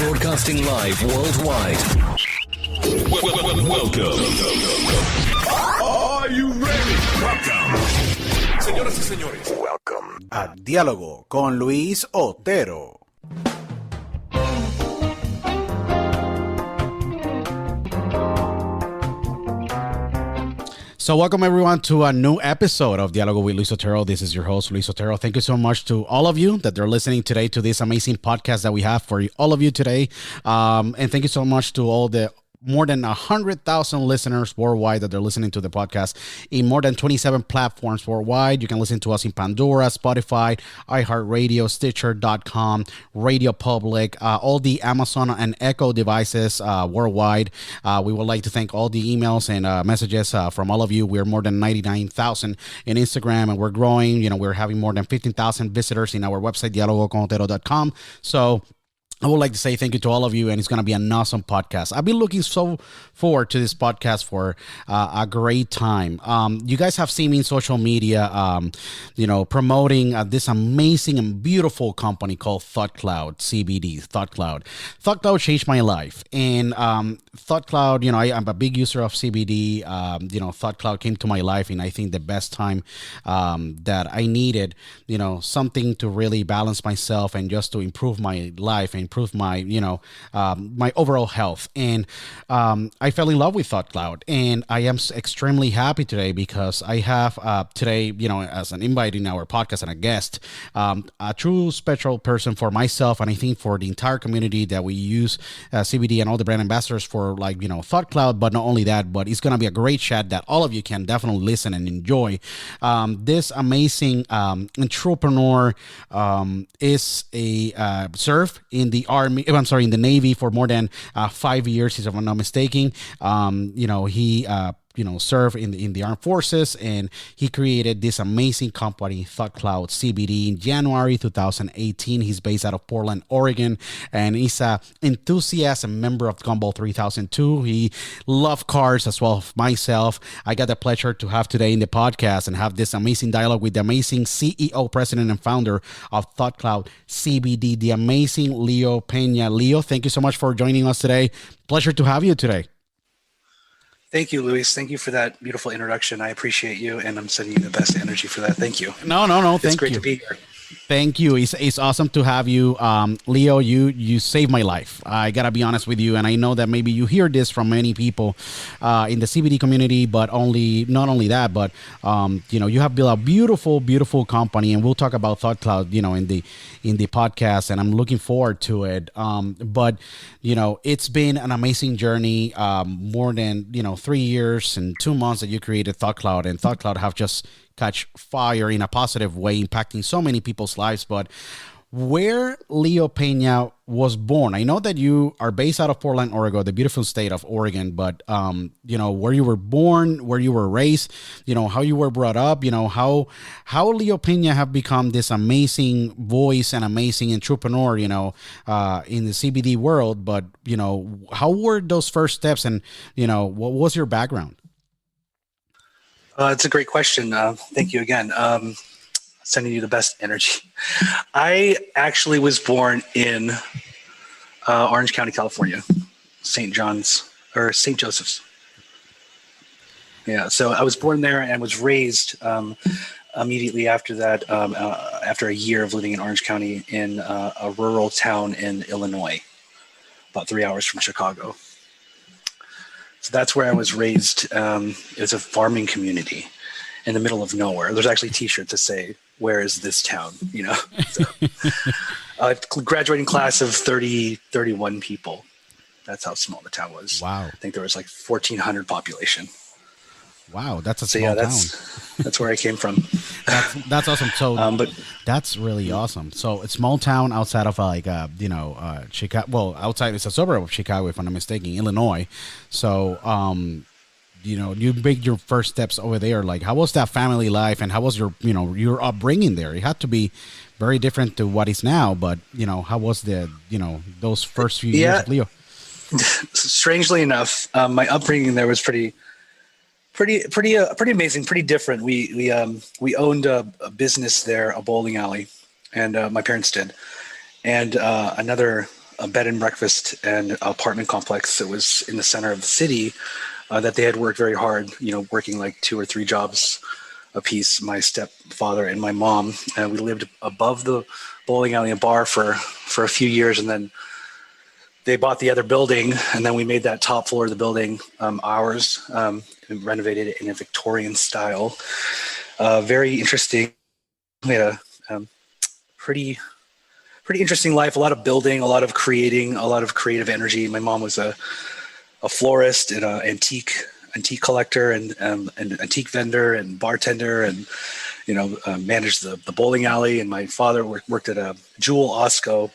Broadcasting live worldwide. Welcome. Are you ready? Welcome. Señoras y señores, welcome a Diálogo con Luis Otero. So welcome everyone to a new episode of Dialogo with Luis Otero. This is your host, Luis Otero. Thank you so much to all of you that are listening today to this amazing podcast that we have for all of you today. And thank you so much to all the more than 100,000 listeners worldwide that are listening to the podcast in more than 27 platforms worldwide. You can listen to us in Pandora, Spotify, iHeartRadio, Stitcher.com, Radio Public, all the Amazon and Echo devices worldwide. We would like to thank all the emails and messages from all of you. We're more than 99,000 in Instagram, and we're growing. You know, we're having more than 15,000 visitors in our website, dialogoconotero.com. So I would like to say thank you to all of you, and it's going to be an awesome podcast. I've been looking so forward to this podcast for a great time. You guys have seen me in social media, promoting this amazing and beautiful company called Thoughtcloud, CBD, Thoughtcloud. Thoughtcloud changed my life, and Thoughtcloud, I'm a big user of CBD. Thoughtcloud came to my life in, I think, the best time that I needed, something to really balance myself and just to improve my life and improve my, my overall health. And I fell in love with Thoughtcloud, and I am extremely happy today because I have today, as an invite in our podcast and a guest, a true special person for myself, and I think for the entire community that we use CBD and all the brand ambassadors for, Thoughtcloud. But not only that, but it's going to be a great chat that all of you can definitely listen and enjoy. This amazing entrepreneur is a served in the in the Navy for more than 5 years, if I'm not mistaken. He served in the armed forces, and he created this amazing company, Thoughtcloud CBD, in January 2018. He's based out of Portland, Oregon, and he's an enthusiast and member of Gumball 3002. He loves cars as well as myself. I got the pleasure to have today in the podcast and have this amazing dialogue with the amazing CEO, president, and founder of Thoughtcloud CBD, the amazing Leo Pena. Leo, thank you so much for joining us today. Pleasure to have you today. Thank you, Luis. Thank you for that beautiful introduction. I appreciate you, and I'm sending you the best energy for that. Thank you. No. Thank you. It's great to be here. Thank you. It's awesome to have you. Leo, you saved my life. I got to be honest with you. And I know that maybe you hear this from many people in the CBD community, but not only that, but, you have built a beautiful, beautiful company. And we'll talk about Thoughtcloud, in the podcast. And I'm looking forward to it. But it's been an amazing journey. More than, 3 years and 2 months that you created Thoughtcloud. And Thoughtcloud have just catch fire in a positive way, impacting so many people's lives. But where Leo Pena was born, I know that you are based out of Portland, Oregon, the beautiful state of Oregon, but, where you were born, where you were raised, how you were brought up, how Leo Pena have become this amazing voice and amazing entrepreneur, in the CBD world. But, how were those first steps, and, what was your background? It's a great question. Thank you again. Sending you the best energy. I actually was born in Orange County, California, St. Joseph's. Yeah, so I was born there and was raised immediately after that, after a year of living in Orange County in a rural town in Illinois, about 3 hours from Chicago. So that's where I was raised. It's a farming community in the middle of nowhere. There's actually T-shirts that say, "Where is this town?" So, graduating class of 31 people. That's how small the town was. Wow. I think there was 1,400 population. Wow, that's a small town. That's where I came from. That's awesome. So, but that's really awesome. So, a small town outside of Chicago. Well, outside, it's a suburb of Chicago, if I'm not mistaken, Illinois. So, you make your first steps over there. How was that family life, and how was your upbringing there? It had to be very different to what is now. But how was those first few years of Leo? Strangely enough, my upbringing there was pretty amazing, pretty different. We owned a business there, a bowling alley, and my parents did, and another a bed and breakfast and apartment complex that was in the center of the city that they had worked very hard, working like 2 or 3 jobs a piece, my stepfather and my mom. And we lived above the bowling alley and bar for a few years, and then they bought the other building, and then we made that top floor of the building ours, and renovated it in a Victorian style. Very interesting. We had a pretty interesting life, a lot of building, a lot of creating, a lot of creative energy. My mom was a florist and an antique collector and antique vendor and bartender, and managed the bowling alley. And my father worked at a Jewel Osco.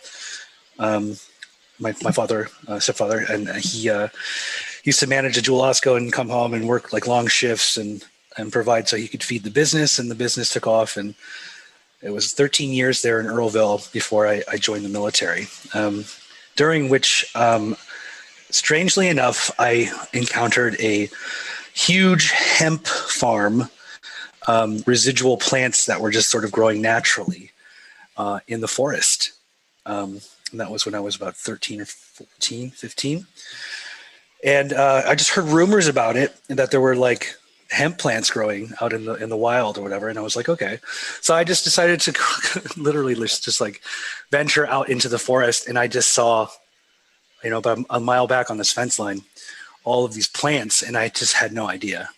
My stepfather, and he used to manage a Jewel Osco and come home and work like long shifts and provide so he could feed the business, and the business took off. And it was 13 years there in Earlville before I joined the military, during which, strangely enough, I encountered a huge hemp farm, residual plants that were just sort of growing naturally in the forest. And that was when I was about 13 or 14, 15. And I just heard rumors about it, and that there were like hemp plants growing out in the wild or whatever. And I was like, okay. So I just decided to literally just like venture out into the forest. And I just saw, about a mile back on this fence line, all of these plants, and I just had no idea.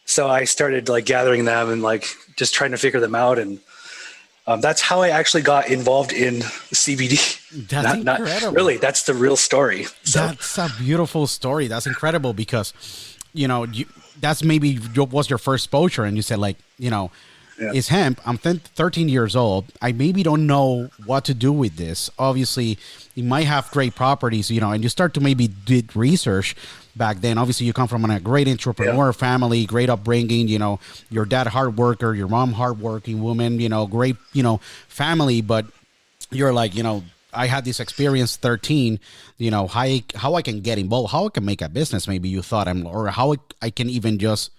So I started like gathering them and like just trying to figure them out. And that's how I actually got involved in CBD. That's incredible. Not really, that's the real story. So. That's a beautiful story. That's incredible because, that's maybe was your first exposure, and you said like, it's hemp. I'm 13 years old. I maybe don't know what to do with this. Obviously, it might have great properties, and you start to maybe did research back then. Obviously, you come from a great entrepreneur family, great upbringing, your dad hard worker, your mom hardworking woman, great, family. But you're like, I had this experience 13, how I can get involved, how I can make a business. Maybe you thought or how I can even just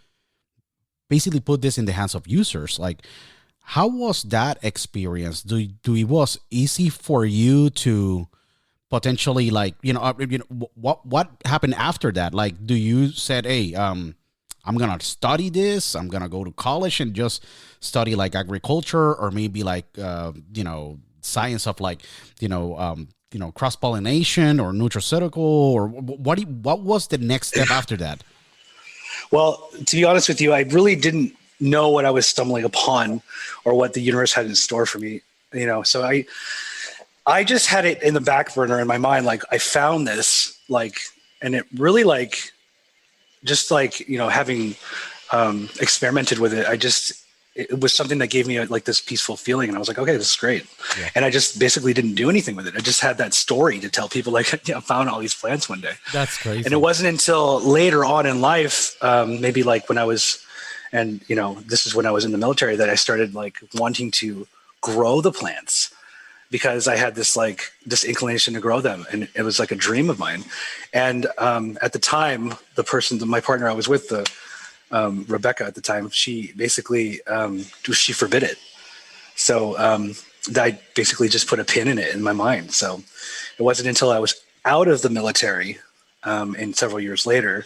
basically put this in the hands of users. Like, how was that experience? Do it was easy for you to potentially like, what happened after that? Like, do you said, hey, I'm going to study this. I'm going to go to college and just study like agriculture, or maybe like, science of like, cross-pollination or nutraceutical, or what was the next step after that? Well, to be honest with you, I really didn't know what I was stumbling upon or what the universe had in store for me, so I just had it in the back burner in my mind. Like, I found this, like, and it really like, just like, having experimented with it, it was something that gave me like this peaceful feeling. And I was like, okay, this is great. Yeah. And I just basically didn't do anything with it. I just had that story to tell people, like, I found all these plants one day. That's crazy. And it wasn't until later on in life, maybe like when I was, and this is when I was in the military, that I started like wanting to grow the plants, because I had this inclination to grow them. And it was like a dream of mine. And at the time, my partner I was with, Rebecca at the time, she basically, she forbid it. So I basically just put a pin in it in my mind. So it wasn't until I was out of the military, and several years later,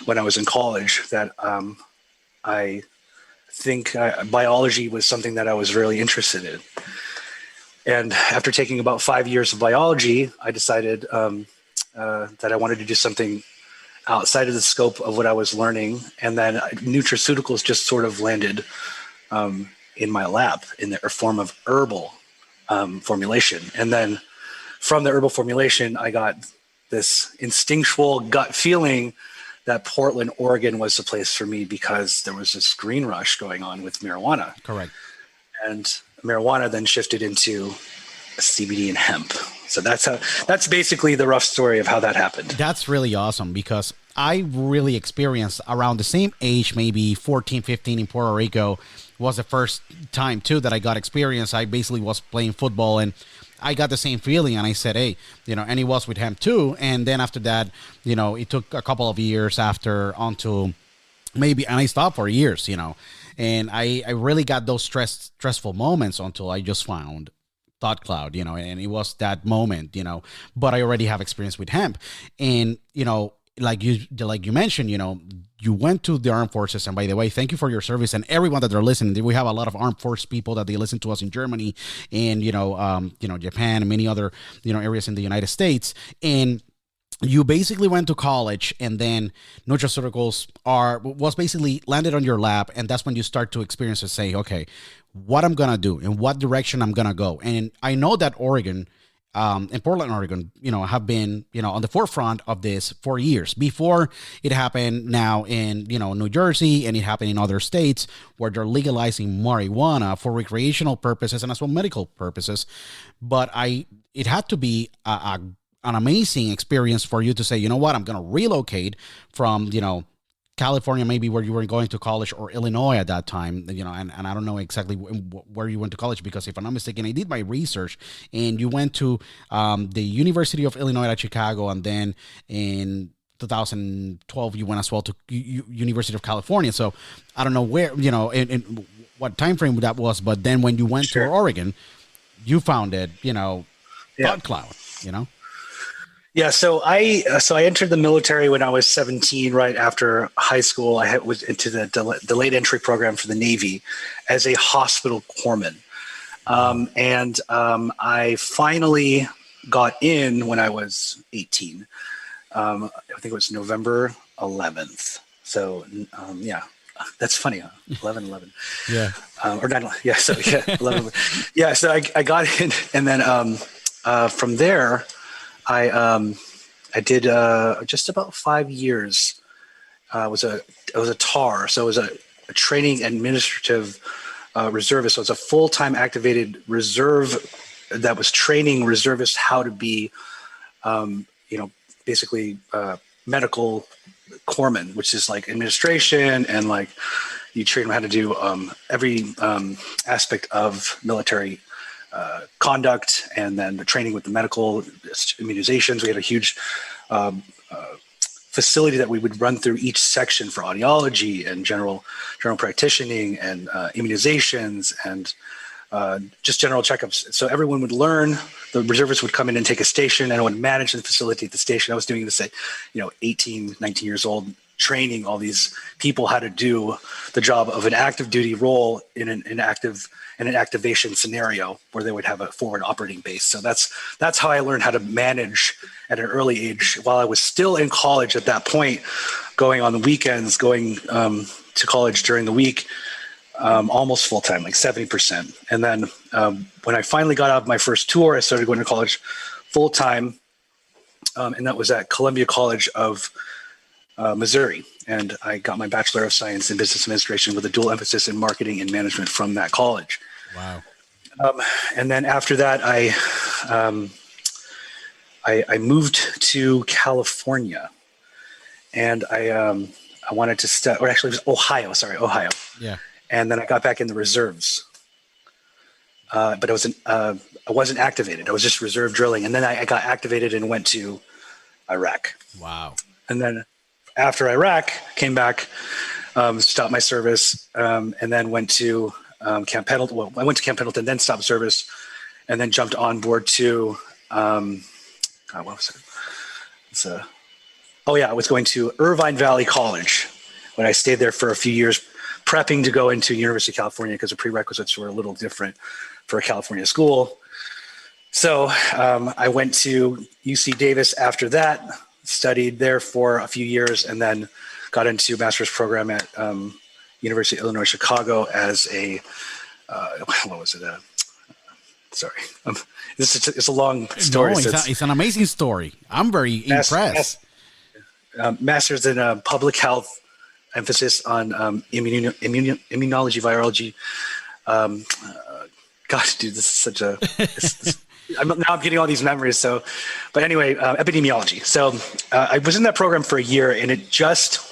when I was in college, that I think biology was something that I was really interested in. And after taking about 5 years of biology, I decided that I wanted to do something outside of the scope of what I was learning. And then nutraceuticals just sort of landed in my lap in the form of herbal formulation. And then from the herbal formulation, I got this instinctual gut feeling that Portland, Oregon was the place for me, because there was this green rush going on with marijuana. Correct. And marijuana then shifted into CBD and hemp. So that's basically the rough story of how that happened. That's really awesome, because I really experienced around the same age, maybe 14, 15 in Puerto Rico, was the first time too that I got experience. I basically was playing football and I got the same feeling, and I said, hey, and it was with hemp too. And then after that, it took a couple of years after onto maybe, and I stopped for years, and I really got those stressful moments until I just found Thoughtcloud, and it was that moment, but I already have experience with hemp. And, like you mentioned, you went to the armed forces. And by the way, thank you for your service, and everyone that are listening. We have a lot of armed force people that they listen to us in Germany and, Japan and many other, areas in the United States. And you basically went to college, and then nutraceuticals was basically landed on your lap. And that's when you start to experience and say, okay, what I'm going to do and what direction I'm going to go. And I know that Oregon, in Portland, Oregon, have been, on the forefront of this for years before it happened now in, New Jersey, and it happened in other states where they're legalizing marijuana for recreational purposes and as well medical purposes. But it had to be an amazing experience for you to say, you know what, I'm going to relocate from, California, maybe where you were going to college, or Illinois at that time, and I don't know exactly where you went to college, because if I'm not mistaken, I did my research, and you went to the University of Illinois at Chicago, and then in 2012 you went as well to University of California. So I don't know where, in what time frame that was, but then when you went to Oregon, you founded, Thoughtcloud, Yeah, so I entered the military when I was 17, right after high school. I was into the delayed entry program for the Navy as a hospital corpsman. I finally got in when I was 18. I think it was November 11th. So, that's funny, huh? 11/11. Yeah. Or 9/11. Yeah, so 11. Yeah, so I got in, and then from there, I did just about 5 years. I was a TAR, so it was a training administrative reservist. So it's a full-time activated reserve that was training reservists how to be, basically medical corpsmen, which is like administration, and like you train them how to do every aspect of military conduct, and then the training with the medical immunizations. We had a huge facility that we would run through each section for audiology and general practicing and immunizations and just general checkups. So everyone would learn. The reservists would come in and take a station, and I would manage and facilitate the station. I was doing this at 18, 19 years old, training all these people how to do the job of an active duty role in an activation scenario where they would have a forward operating base. So that's how I learned how to manage at an early age, while I was still in college at that point, going on the weekends, going to college during the week, almost full time, like 70%. And then when I finally got out of my first tour, I started going to college full time, and that was at Columbia College of Missouri. And I got my Bachelor of Science in Business Administration with a dual emphasis in marketing and management from that college. Wow. And then after that, I moved to California, and I wanted to study, or actually it was Ohio. Yeah. And then I got back in the reserves. But I wasn't activated. I was just reserve drilling. And then I got activated and went to Iraq. Wow. And then after Iraq, came back, stopped my service, and then went to Camp Pendleton. Well, I went to Camp Pendleton, then stopped service, and then jumped on board to, what was it? I was going to Irvine Valley College when I stayed there for a few years, prepping to go into University of California because the prerequisites were a little different for a California school. So I went to UC Davis after that, studied there for a few years, and then got into a master's program at University of Illinois Chicago as a it's a long story. No, it's an amazing story. I'm very impressed. Master's in public health, emphasis on immunology, virology. Gosh, dude, this is such a. I'm getting all these memories. So, but anyway, epidemiology. So I was in that program for a year, and I just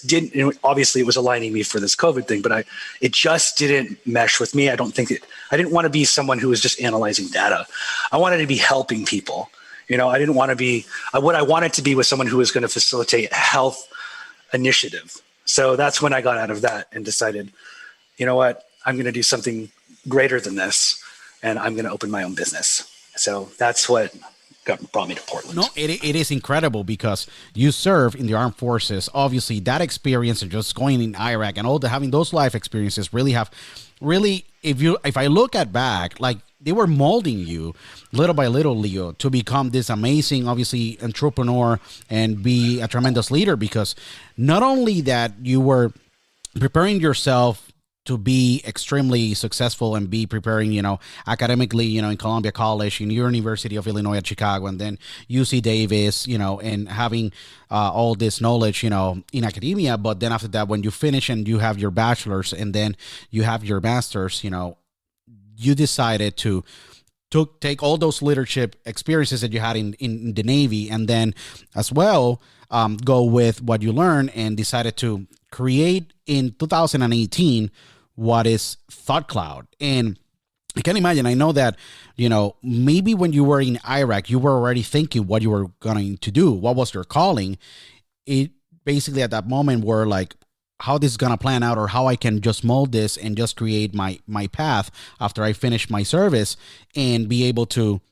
didn't. Obviously, it was aligning me for this COVID thing, but it just didn't mesh with me. I didn't want to be someone who was just analyzing data. I wanted to be helping people. I didn't want to be. What I wanted to be was someone who was going to facilitate health initiative. So that's when I got out of that and decided, you know what, I'm going to do something greater than this. and I'm going to open my own business. So that's what brought me to Portland. No, it is incredible because you serve in the armed forces. Obviously, that experience of just going in Iraq and all the having those life experiences if I look at back, like they were molding you little by little, Leo, to become this amazing, obviously, entrepreneur and be a tremendous leader, because not only that you were preparing yourself to be extremely successful and be preparing, academically, in Columbia College, in University of Illinois at Chicago, and then UC Davis, and having all this knowledge, in academia. But then after that, when you finish and you have your bachelor's and then you have your master's, you decided to take all those leadership experiences that you had in the Navy, and then as well go with what you learned and decided to create in 2018 what is Thoughtcloud. And I can imagine, I know that, maybe when you were in Iraq, you were already thinking what you were going to do, what was your calling. It basically at that moment were like, how this is going to plan out, or how I can just mold this and just create my path after I finish my service and be able to,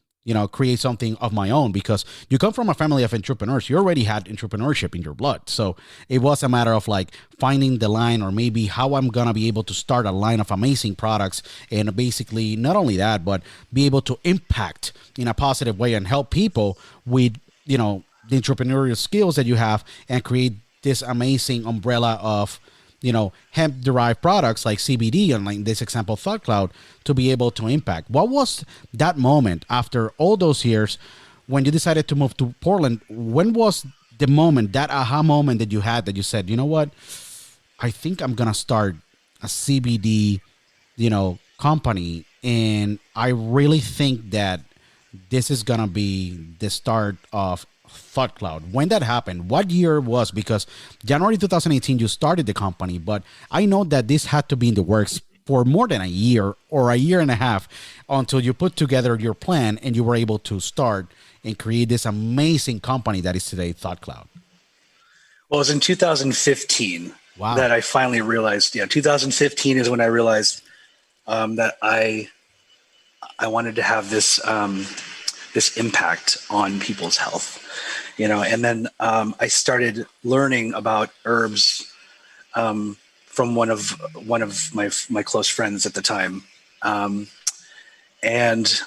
create something of my own, because you come from a family of entrepreneurs. You already had entrepreneurship in your blood. So it was a matter of like finding the line, or maybe how I'm going to be able to start a line of amazing products. And basically not only that, but be able to impact in a positive way and help people with, the entrepreneurial skills that you have, and create this amazing umbrella of, hemp derived products like CBD, and like in this example, Thoughtcloud, to be able to impact. What was that moment after all those years when you decided to move to Portland? When was the moment, that aha moment that you had, that you said, you know what, I think I'm going to start a CBD, company. And I really think that this is going to be the start of Thoughtcloud. When that happened, what year was? Because January 2018 you started the company, but I know that this had to be in the works for more than a year or a year and a half until you put together your plan and you were able to start and create this amazing company that is today Thoughtcloud. Well, it was in 2015 Wow. that I finally realized. 2015 is when I realized that I wanted to have this this impact on people's health, and then I started learning about herbs from one of my close friends at the time, and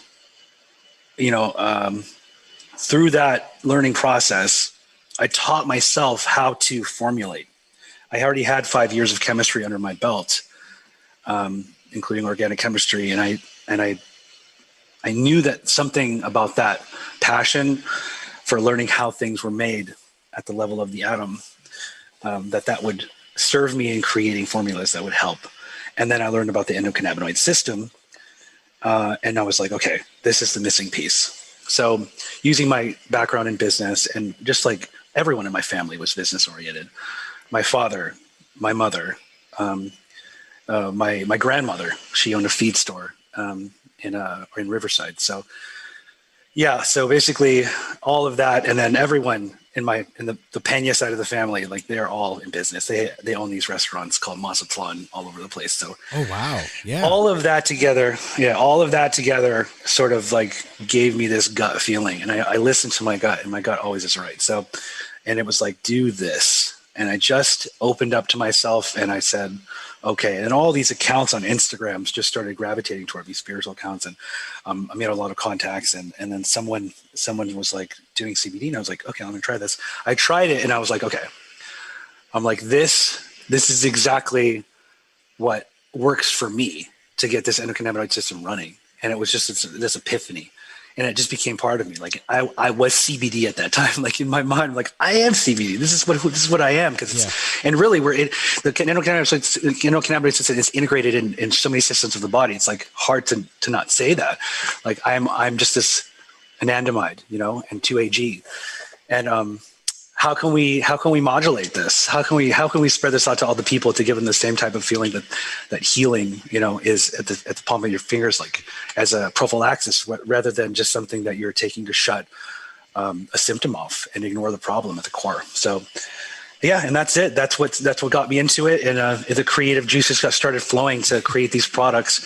through that learning process, I taught myself how to formulate. I already had 5 years of chemistry under my belt, including organic chemistry, and I knew that something about that passion for learning how things were made at the level of the atom, that would serve me in creating formulas that would help. And then I learned about the endocannabinoid system, and I was like, okay, this is the missing piece. So using my background in business, and just like everyone in my family was business oriented, my father, my mother, my grandmother, she owned a feed store in Riverside. So basically all of that, and then everyone in the Pena side of the family, like they're all in business. They own these restaurants called Mazatlan all over the place. So oh wow, yeah, all of that together sort of like gave me this gut feeling, and I listened to my gut, and my gut always is right. So, and it was like, do this, and I just opened up to myself, and I said, okay. And all these accounts on Instagram just started gravitating toward these spiritual accounts. And I made a lot of contacts. And then someone was like doing CBD. And I was like, okay, I'm going to try this. I tried it and I was like, okay. I'm like, this is exactly what works for me to get this endocannabinoid system running. And it was just this epiphany. And it just became part of me. Like I was CBD at that time. Like in my mind, like I am CBD. This is what I am. And really the endocannabinoid system is integrated in so many systems of the body. It's like hard to not say that. Like I'm just this anandamide, and 2-AG. And how can we modulate this? How can we spread this out to all the people to give them the same type of feeling that healing, is at the palm of your fingers, like as a prophylaxis, rather than just something that you're taking to shut a symptom off and ignore the problem at the core. So, yeah, and that's it. That's what got me into it, and the creative juices got started flowing to create these products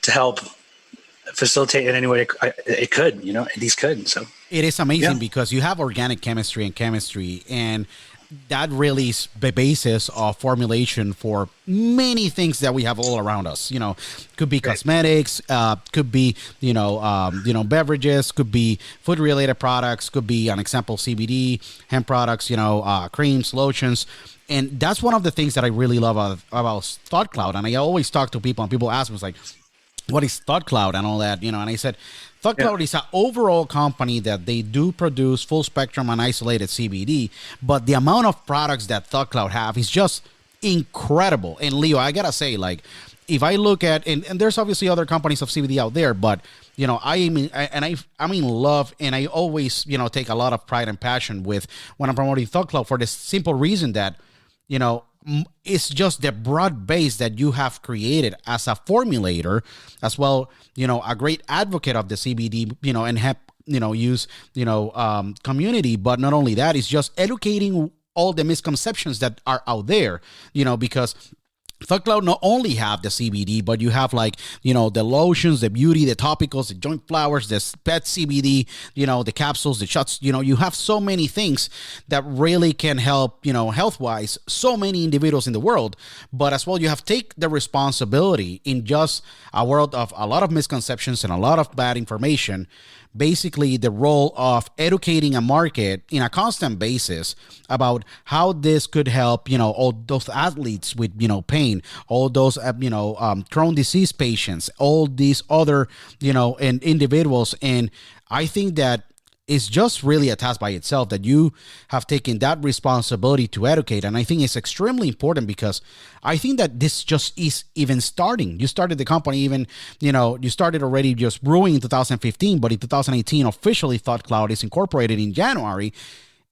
to help facilitate in any way it could, these could. So it is amazing because you have organic chemistry and that really is the basis of formulation for many things that we have all around us. Could be cosmetics, could be beverages, could be food related products, could be an example CBD, hemp products, creams, lotions. And that's one of the things that I really love about Thoughtcloud. And I always talk to people and people ask me, like, what is Thoughtcloud and all that, and I said, Thoughtcloud is an overall company that they do produce full spectrum and isolated CBD, but the amount of products that Thoughtcloud have is just incredible. And Leo, I gotta say, like, if I look at, and there's obviously other companies of CBD out there, but I'm in love, and I always take a lot of pride and passion with when I'm promoting Thoughtcloud for the simple reason that it's just the broad base that you have created as a formulator, as well, a great advocate of the CBD, and hemp, use, community. But not only that, it's just educating all the misconceptions that are out there, because Thoughtcloud not only have the CBD, but you have the lotions, the beauty, the topicals, the joint flowers, the pet CBD, the capsules, the shots, you have so many things that really can help, health-wise, so many individuals in the world. But as well, you have to take the responsibility in just a world of a lot of misconceptions and a lot of bad information, basically the role of educating a market in a constant basis about how this could help, all those athletes with, pain, all those, Crohn's disease patients, all these other, and individuals. And I think that it's just really a task by itself that you have taken that responsibility to educate. And I think it's extremely important because I think that this just is even starting. You started the company even, you started already just brewing in 2015, but in 2018, officially Thoughtcloud is incorporated in January.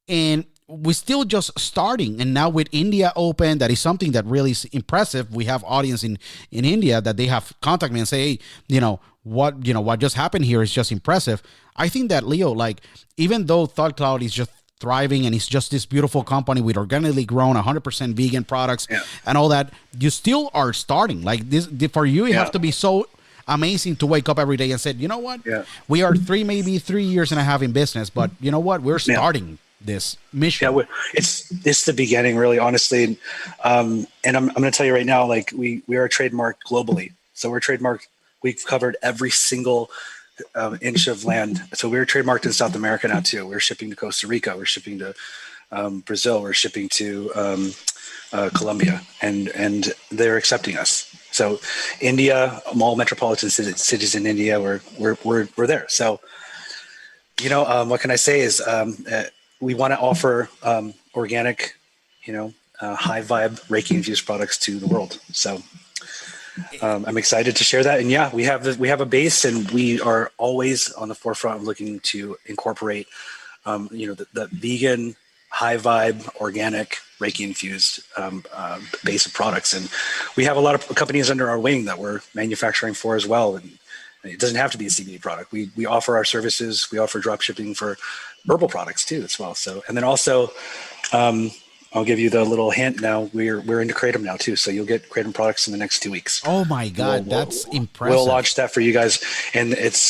And we're still just starting. And now with India open, that is something that really is impressive. We have audience in India that they have contacted me and say, hey, what just happened here is just impressive. I think that, Leo, even though Thoughtcloud is just thriving and it's just this beautiful company with organically grown 100% vegan products and all that, you still are starting. Like this, for you, it have to be so amazing to wake up every day and say, you know what, we are 3 years and a half in business, but you know what, we're starting this mission. Yeah, it's the beginning, really, honestly. And I'm going to tell you right now, we are trademarked globally. So we're trademarked. We've covered every single inch of land. So we're trademarked in South America now too. We're shipping to Costa Rica. We're shipping to Brazil. We're shipping to Colombia, and they're accepting us. So India, all metropolitan cities in India, we're there. So what can I say is we want to offer organic, high vibe Reiki infused products to the world. So. I'm excited to share that, and we have a base, and we are always on the forefront of looking to incorporate, the vegan, high vibe, organic Reiki infused base of products, and we have a lot of companies under our wing that we're manufacturing for as well. And it doesn't have to be a CBD product. We offer our services. We offer drop shipping for herbal products too as well. So, and then also. I'll give you the little hint now. We're into Kratom now too, so you'll get Kratom products in the next 2 weeks. Oh my God, that's impressive. We'll launch that for you guys, and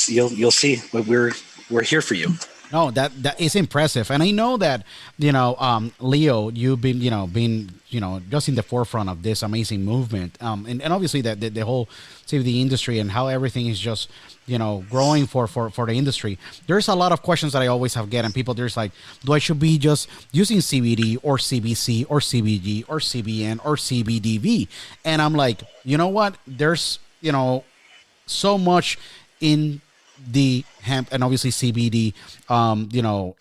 you'll see. We're here for you. No, that is impressive, and I know that Leo, you've been just in the forefront of this amazing movement, and obviously that the whole CBD industry and how everything is just growing for the industry. There's a lot of questions that I always have and people there's like, do I should be just using CBD or CBC or CBG or CBN or CBDV? And I'm like, you know what? There's so much in the hemp and obviously CBD,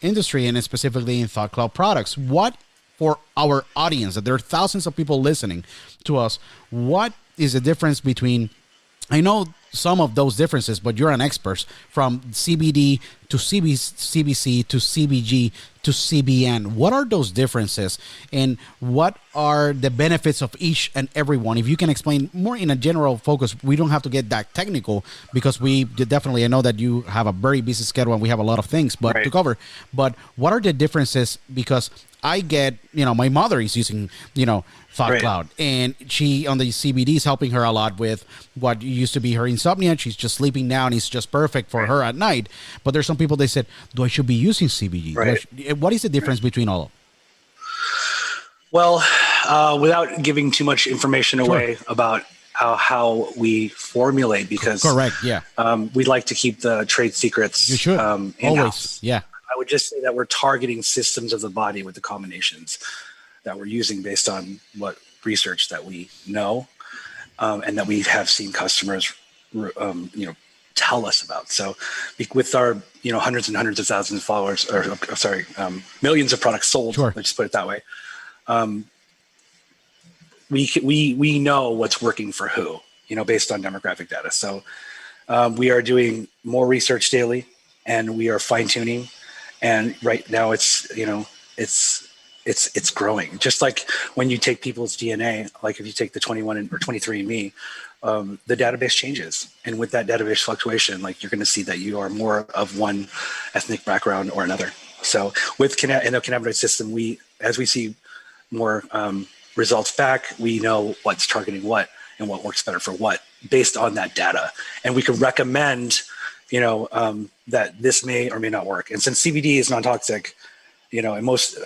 industry, and specifically in Thoughtcloud products. What, for our audience, that there are thousands of people listening to us, what is the difference between, I know some of those differences, but you're an expert, from CBD to CBC to CBG to CBN. What are those differences, and what are the benefits of each and every one? If you can explain more in a general focus, we don't have to get that technical, because we definitely, I know that you have a very busy schedule and we have a lot of things to cover, but what are the differences? Because I get, my mother is using, Thoughtcloud, and she on the CBD is helping her a lot with what used to be her insomnia. She's just sleeping now, and it's just perfect for her at night. But there's some people, they said, do I should be using CBG? Right. What is the difference between all of them? Well, without giving too much information away about how we formulate, because correct, yeah, we'd like to keep the trade secrets. You should in-house. always, yeah. I would just say that we're targeting systems of the body with the combinations that we're using based on what research that we know, and that we have seen customers, tell us about. So with our, hundreds and hundreds of thousands of followers, millions of products sold, sure. Let's just put it that way. We know what's working for who, based on demographic data. So we are doing more research daily, and we are fine tuning. And right now it's growing. Just like when you take people's DNA, like if you take the 21 or 23andMe, the database changes. And with that database fluctuation, like you're going to see that you are more of one ethnic background or another. So with Endocannabinoid System, as we see more results back, we know what's targeting what and what works better for what based on that data. And we can recommend, that this may or may not work. And since CBD is non-toxic,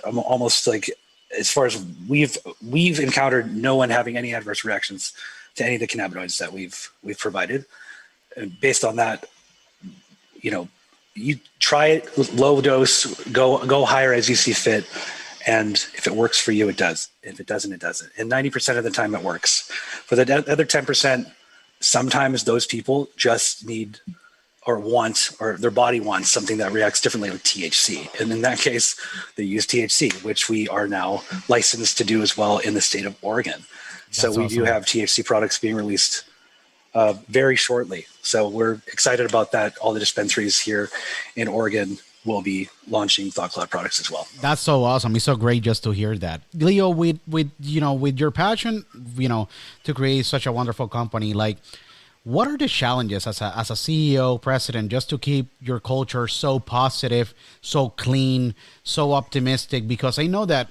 almost like, as far as we've encountered no one having any adverse reactions to any of the cannabinoids that we've provided. And based on that, you try it low dose, go higher as you see fit. And if it works for you, it does. If it doesn't, it doesn't. And 90% of the time it works. For the other 10%, sometimes those people just need or their body wants something that reacts differently with THC. And in that case, they use THC, which we are now licensed to do as well in the state of Oregon. So we do have THC products being released very shortly. So we're excited about that. All the dispensaries here in Oregon will be launching Thoughtcloud products as well. That's so awesome. It's so great just to hear that. Leo, with your passion, to create such a wonderful company, like, what are the challenges as a CEO, president, just to keep your culture so positive, so clean, so optimistic? Because I know that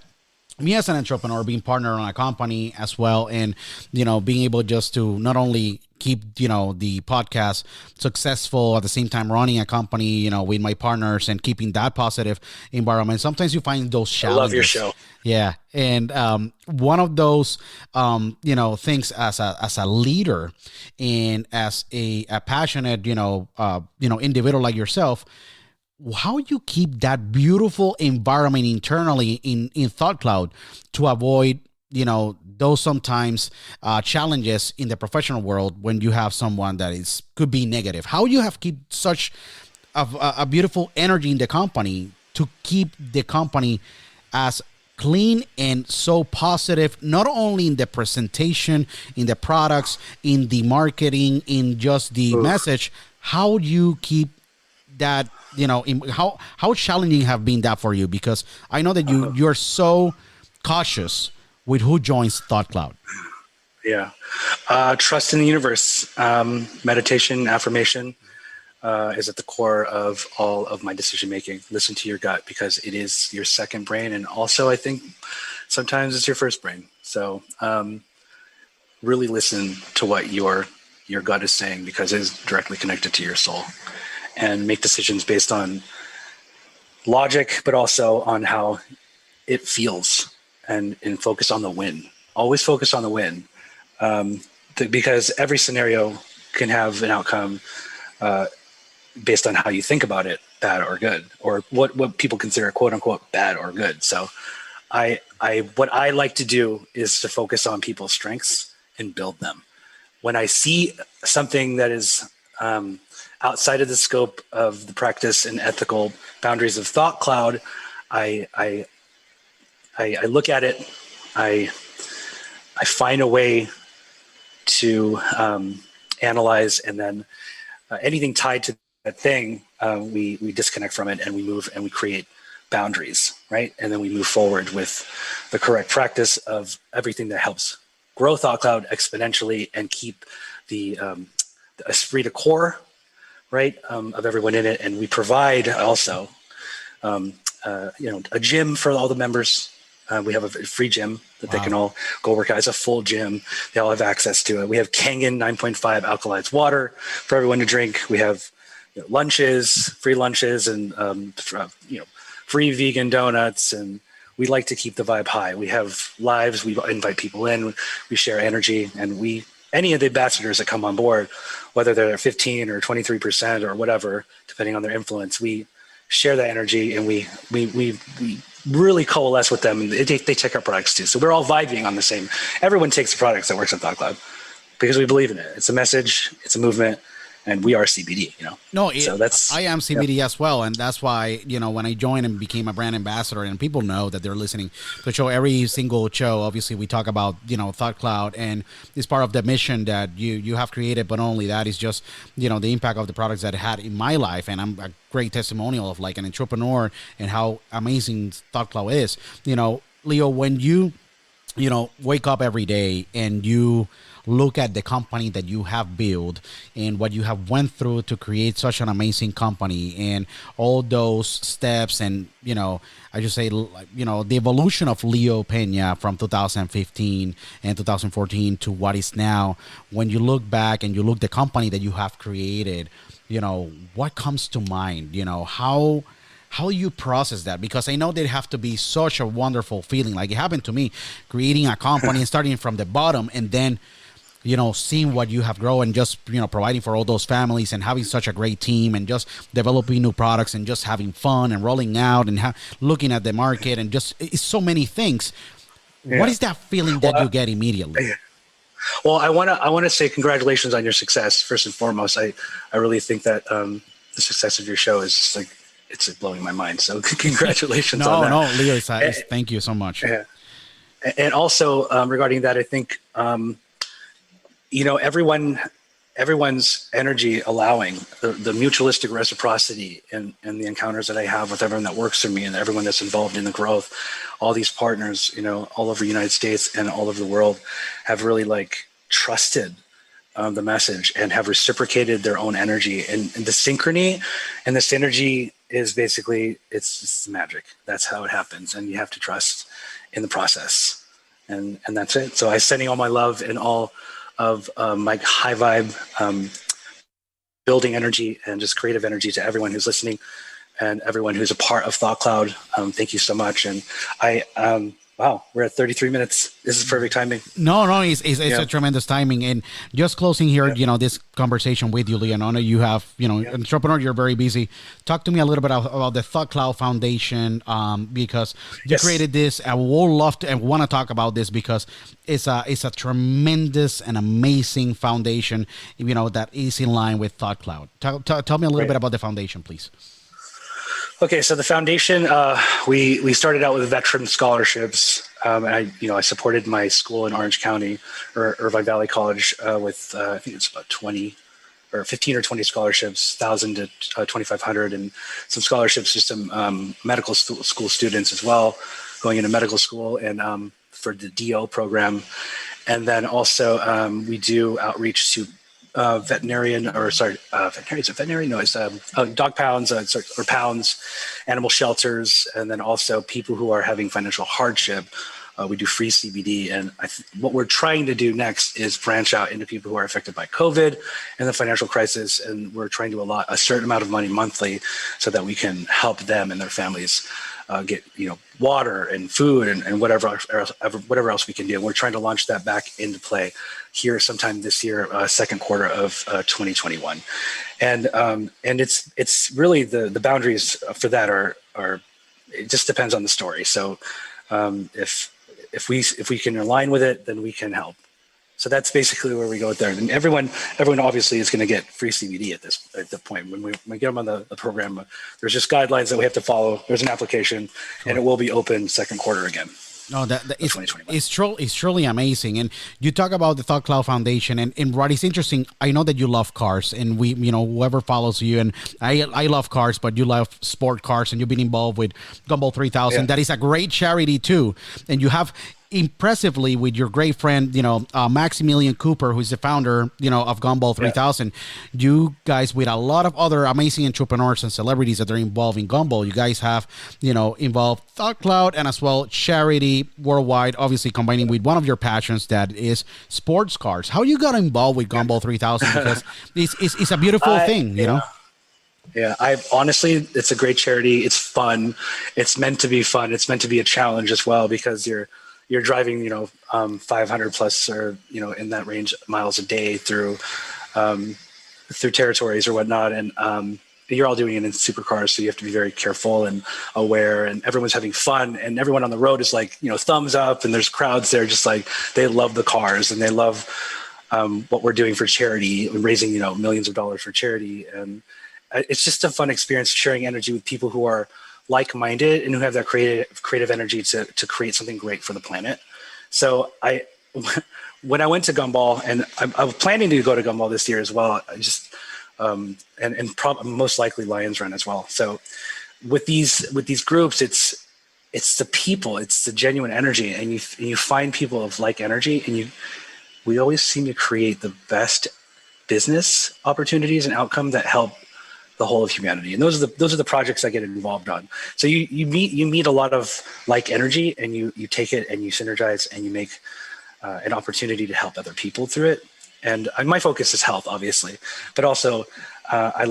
me as an entrepreneur, being partner on a company as well, and being able just to not only keep the podcast successful, at the same time running a company with my partners and keeping that positive environment, sometimes you find those challenges. I love your show. Yeah. And one of those things as a leader and as a passionate individual like yourself, how you keep that beautiful environment internally in Thoughtcloud to avoid those sometimes challenges in the professional world when you have someone that could be negative. How you have keep such a beautiful energy in the company to keep the company as clean and so positive, not only in the presentation, in the products, in the marketing, in just the message. How do you keep that? How challenging have been that for you? Because I know that you're so cautious with who joins Thoughtcloud. Yeah. Trust in the universe. Meditation, affirmation is at the core of all of my decision making. Listen to your gut, because it is your second brain. And also, I think sometimes it's your first brain. So really listen to what your gut is saying, because it is directly connected to your soul. And make decisions based on logic, but also on how it feels, and focus on the win. Always focus on the win, because every scenario can have an outcome based on how you think about it, bad or good, or what people consider quote unquote bad or good. So what I like to do is to focus on people's strengths and build them. When I see something that is outside of the scope of the practice and ethical boundaries of Thoughtcloud, I look at it, I find a way to analyze, and then anything tied to that thing, we disconnect from it, and we move and we create boundaries, right? And then we move forward with the correct practice of everything that helps grow Thoughtcloud exponentially and keep the esprit de corps, right, of everyone in it. And we provide also, a gym for all the members, We have a free gym that they can all go work out. It's a full gym. They all have access to it. We have Kangen 9.5 alkalized water for everyone to drink. We have lunches, free lunches, and free vegan donuts. And we like to keep the vibe high. We have lives. We invite people in. We share energy, and any of the ambassadors that come on board, whether they're 15 or 23% or whatever, depending on their influence, we share that energy, and we really coalesce with them. And they take our products too. So we're all vibing on the same. Everyone takes the products that works at Thoughtcloud because we believe in it. It's a message. It's a movement. And we are CBD, I am CBD as well. And that's why, when I joined and became a brand ambassador, and people know that they're listening to the show, every single show, obviously we talk about, Thoughtcloud, and it's part of the mission that you have created. But not only that, is just, the impact of the products that it had in my life. And I'm a great testimonial of like an entrepreneur and how amazing Thoughtcloud is. Leo, when you wake up every day and you look at the company that you have built and what you have went through to create such an amazing company and all those steps, and I just say the evolution of Leo Pena from 2015 and 2014 to what is now. When you look back and you look the company that you have created, what comes to mind? How you process that? Because I know they have to be such a wonderful feeling. Like it happened to me, creating a company and starting from the bottom, and then seeing what you have grown and just, providing for all those families and having such a great team and just developing new products and just having fun and rolling out and looking at the market and just, it's so many things. Yeah. What is that feeling that you get immediately? Well, I want to say congratulations on your success. First and foremost, I really think that the success of your show is just like, it's blowing my mind. So congratulations on that. No, Leo, thank you so much. Yeah. And also regarding that, I think, everyone's energy allowing the mutualistic reciprocity and the encounters that I have with everyone that works for me and everyone that's involved in the growth, all these partners, all over the United States and all over the world have really trusted the message and have reciprocated their own energy, and the synchrony and the synergy is basically, it's magic. That's how it happens. And you have to trust in the process, and that's it. So I'm sending all my love and all of my high vibe, building energy and just creative energy to everyone who's listening and everyone who's a part of Thoughtcloud. Thank you so much. And wow, we're at 33 minutes. This is perfect timing. No, it's a tremendous timing. And just closing here, this conversation with you, Leo. I know you have, entrepreneur, you're very busy. Talk to me a little bit about the Thoughtcloud Foundation, because you created this. I would love to and want to talk about this because it's a tremendous and amazing foundation, that is in line with Thoughtcloud. Tell me a little bit about the foundation, please. Okay, so the foundation, we started out with veteran scholarships. And I supported my school in Orange County, or Irvine Valley College, with I think it's about 20 or 15 or 20 scholarships, 1,000 to 2,500, and some scholarships to some medical school students as well, going into medical school, and for the DO program. And then also we do outreach to veterinarian, is it veterinary? No, it's dog pounds or pounds, animal shelters, and then also people who are having financial hardship. We do free CBD, and what we're trying to do next is branch out into people who are affected by COVID and the financial crisis, and we're trying to allot a certain amount of money monthly so that we can help them and their families get water and food and whatever else we can do. And we're trying to launch that back into play here sometime this year, second quarter of 2021. And it's really the boundaries for that are it just depends on the story. So if we can align with it, then we can help. So that's basically where we go with there. And everyone obviously is going to get free CBD at the point when we get them on the program. There's just guidelines that we have to follow. There's an application, and it will be open second quarter again. No, it's truly amazing. And you talk about the Thoughtcloud Foundation, and what is interesting, I know that you love cars, and we, whoever follows you, and I love cars, but you love sport cars, and you've been involved with Gumball 3000. Yeah. That is a great charity too. And you have impressively with your great friend, Maximilian Cooper, who's the founder, of Gumball 3000. You guys, with a lot of other amazing entrepreneurs and celebrities that are involved in Gumball, you guys have, involved Thoughtcloud and as well charity worldwide, obviously combining with one of your passions that is sports cars. How you got involved with Gumball 3000? Because it's a beautiful thing, Yeah, I honestly, it's a great charity. It's fun. It's meant to be fun. It's meant to be a challenge as well, because you're driving, 500 plus or, in that range miles a day through territories or whatnot. And you're all doing it in supercars. So you have to be very careful and aware, and everyone's having fun, and everyone on the road is like, thumbs up, and there's crowds there just like, they love the cars and they love what we're doing for charity, raising, millions of dollars for charity. And it's just a fun experience, sharing energy with people who are like-minded and who have that creative energy to create something great for the planet. So when I went to Gumball, and I was planning to go to Gumball this year as well, I just most likely Lions Run as well. So with these groups, it's the people, it's the genuine energy, and you find people of like energy, and we always seem to create the best business opportunities and outcome that help the whole of humanity. And those are the projects I get involved on. So you meet a lot of like energy, and you take it and you synergize, and you make an opportunity to help other people through it. And my focus is health, obviously, but also I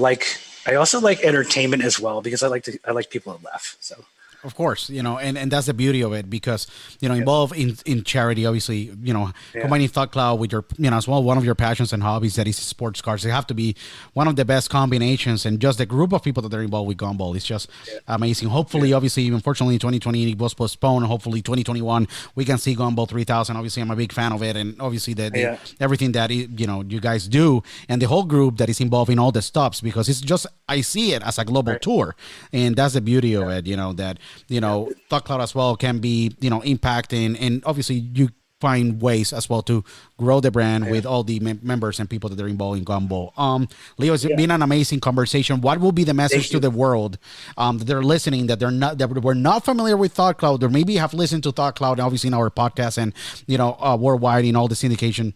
also like entertainment as well, because I like people to laugh. So. Of course, and that's the beauty of it, because, involved in charity, obviously, combining Thoughtcloud with your, as well, one of your passions and hobbies that is sports cars. They have to be one of the best combinations, and just the group of people that are involved with Gumball is just amazing. Hopefully, obviously, unfortunately, 2020 it was postponed. Hopefully, 2021 we can see Gumball 3000. Obviously, I'm a big fan of it, and obviously everything that you guys do, and the whole group that is involved in all the stops, because it's just, I see it as a global tour, and that's the beauty of it. That. Thoughtcloud as well can be, impacting, and obviously you find ways as well to grow the brand with all the members and people that are involved in Gumball. Leo, it's been an amazing conversation. What will be the message to the world that they're listening, that we're not familiar with Thoughtcloud, or maybe have listened to Thoughtcloud, obviously in our podcast and, worldwide in all the syndication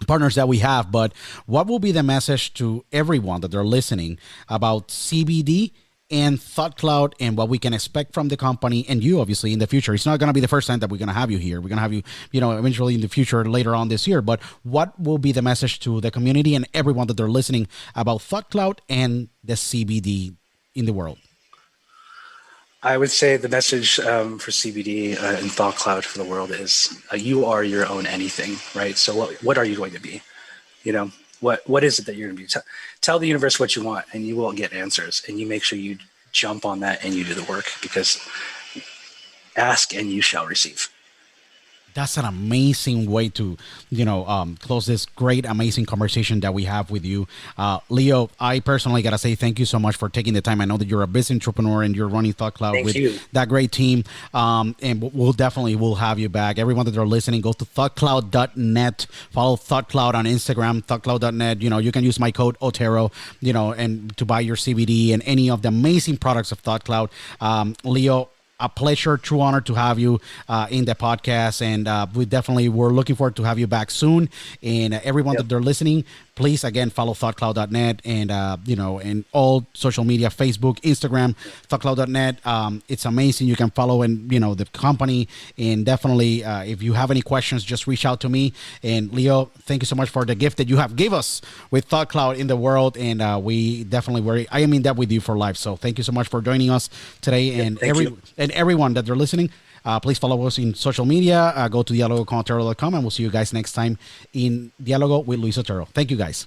partners that we have, but what will be the message to everyone that they're listening about CBD and Thoughtcloud, and what we can expect from the company and you, obviously, in the future? It's not going to be the first time that we're going to have you here. We're going to have you, eventually in the future later on this year. But what will be the message to the community and everyone that they're listening about Thoughtcloud and the CBD in the world? I would say the message for CBD and Thoughtcloud for the world is you are your own anything, right? So what are you going to be? What is it that you're going to be? Tell the universe what you want, and you will get answers. And you make sure you jump on that and you do the work, because ask and you shall receive. That's an amazing way to, close this great, amazing conversation that we have with you. Leo, I personally got to say thank you so much for taking the time. I know that you're a business entrepreneur and you're running Thoughtcloud with that great team. And we'll have you back. Everyone that are listening, go to thoughtcloud.net. Follow Thoughtcloud on Instagram, thoughtcloud.net. You can use my code Otero, and to buy your CBD and any of the amazing products of Thoughtcloud. Leo, a pleasure, true honor to have you in the podcast, and we're looking forward to have you back soon. And everyone that they're listening, please again follow thoughtcloud.net and and all social media, Facebook, Instagram, thoughtcloud.net. It's amazing. You can follow the company, and definitely if you have any questions, just reach out to me. And Leo, thank you so much for the gift that you have gave us with Thoughtcloud in the world, and I am in debt with you for life. So thank you so much for joining us today, and everyone that they're listening. Please follow us in social media. Go to dialogo.com, and we'll see you guys next time in Dialogo with Luis Otero. Thank you, guys.